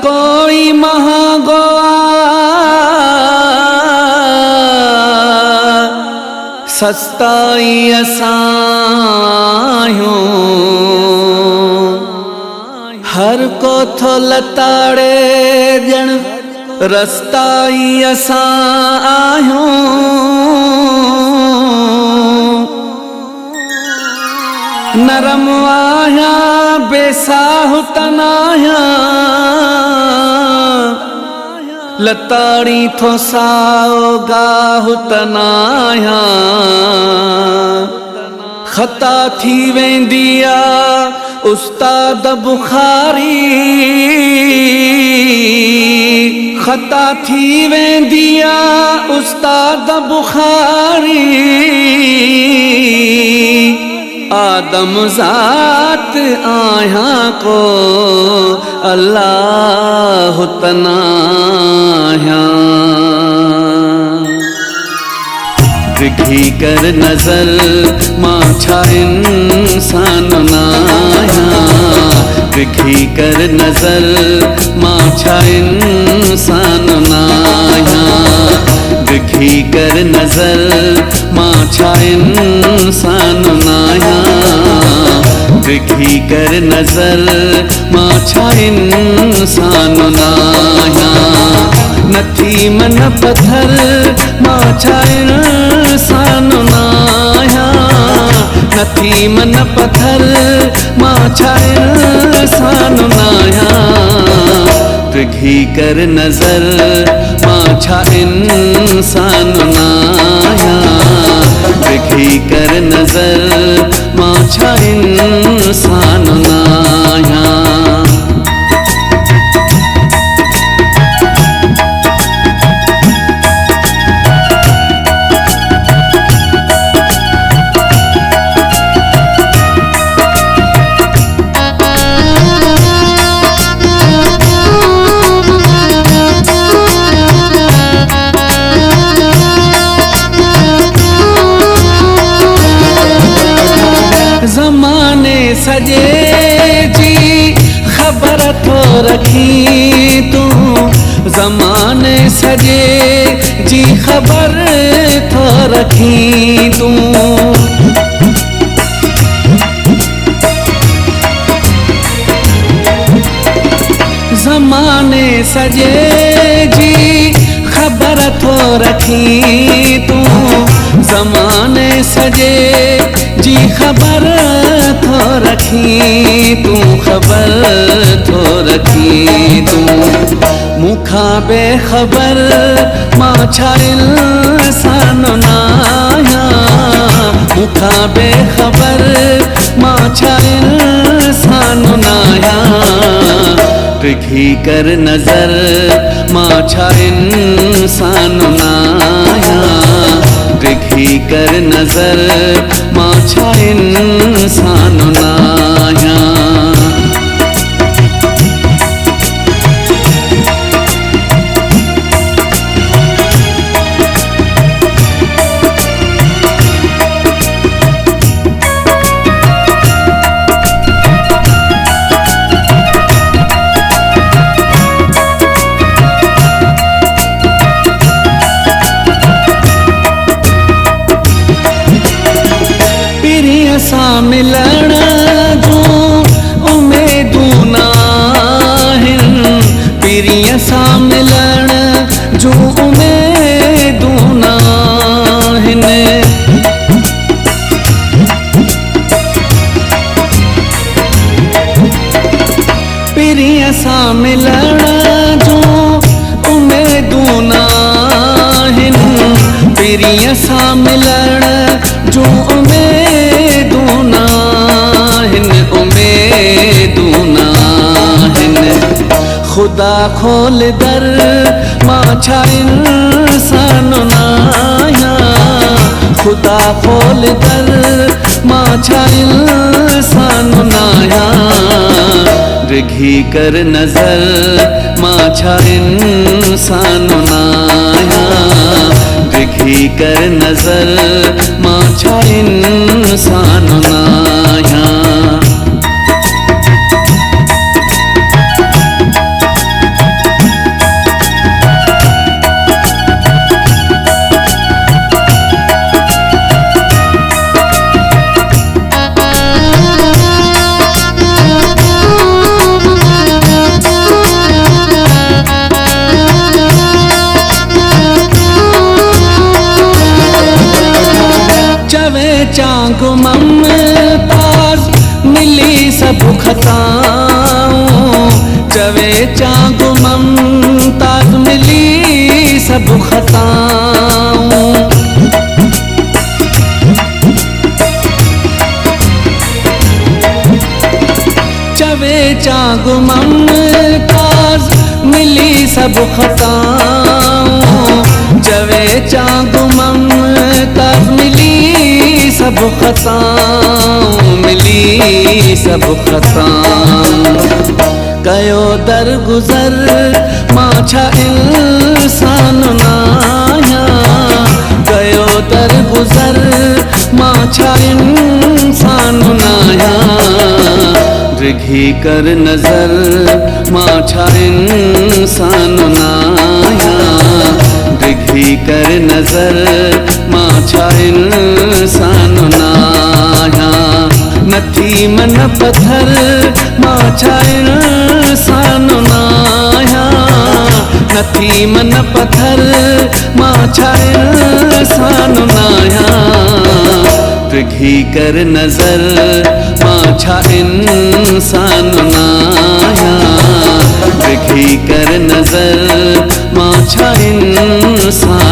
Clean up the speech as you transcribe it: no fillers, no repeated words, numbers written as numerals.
कोई महागोआ सस्ताई असायूं हर को थो लताड़े ॼण रस्ताई असां आहियूं नरम आहियां बेसाहुतन आहियां लताड़ी थो साओ गाहुतन आहियां ख़ता थी वेंदी आ उस्ताद बुखारी ख़ता थी वेंदी आ उस्ताद बुखारी आदम ज़ात आहियां को अल्लाह तनाहियां विघी कर नज़र मां छा इंसान नाहियां विघी कर नज़र मां छा इंसान नाहियां विघी कर नज़र मां छा इंसान नाहियां विघी कर नज़र मां छा इंसान नाहियां नथी मन पत्थर मां छा इंसान नाहियां नथी मन पत्थर मां छा इंसान नाहियां विघी कर नज़र मां छा इंसान नाहियां विघी कर नज़र मां छा इंसान नाहियां ज़माने सजे जी खबर थो रखी तूं ज़माने सजे जी खबर थो रखी तूं ज़माने सजे जी खबर थो रखी तूं ज़माने सजे जी खबर थो रखी तूं खबर थो रखी तूं मूंखां बेखबर मां छा इंसान नाहियां मूंखां बेखबर मां छा इंसान नाहियां विघी कर नज़र मां छा इंसान नाहियां विघी कर नज़र मां छा इंसान नाहियां सां मिलण जूं उमेदूं नाहिनि पीरीअ सां मिलण जूं उमेदूं नाहिनि पीरीअ सां मिलण जूं उमेदूं नाहिनि पीरीअ सां मिलण जूं उमेदूं नाहिनि खुदा खोल दर मां छा इंसान नाहियां खुदा खोल दर मां छा इंसान नाहियां विघी कर नज़र मां छा इंसान नाहियां विघी कर नज़र मां छा इंसान नाहियां चांग ममताज मिली सब खताऊं, चवे चांग ममताज मिली सब खताऊं। चवे चांग ममताज मिली सब खताऊं, चवे चांग ममताज मिली सब खताऊं, मिली सब खताऊं। कयो दर गुज़र मां छा इंसान नाया, कयो दर गुज़र मां छा इंसान नाया, रिघी कर नज़र मां छा इंसान नाया, रिघी कर नज़र मां छा इंसान नाया। नथी मन पत्थर मां छा इंसान नाया, नथी मन पत्थर मां छा इंसान नाया, रिघी कर नज़र मां छा इंसान नाया, रिघी कर नज़र मां छा इंसान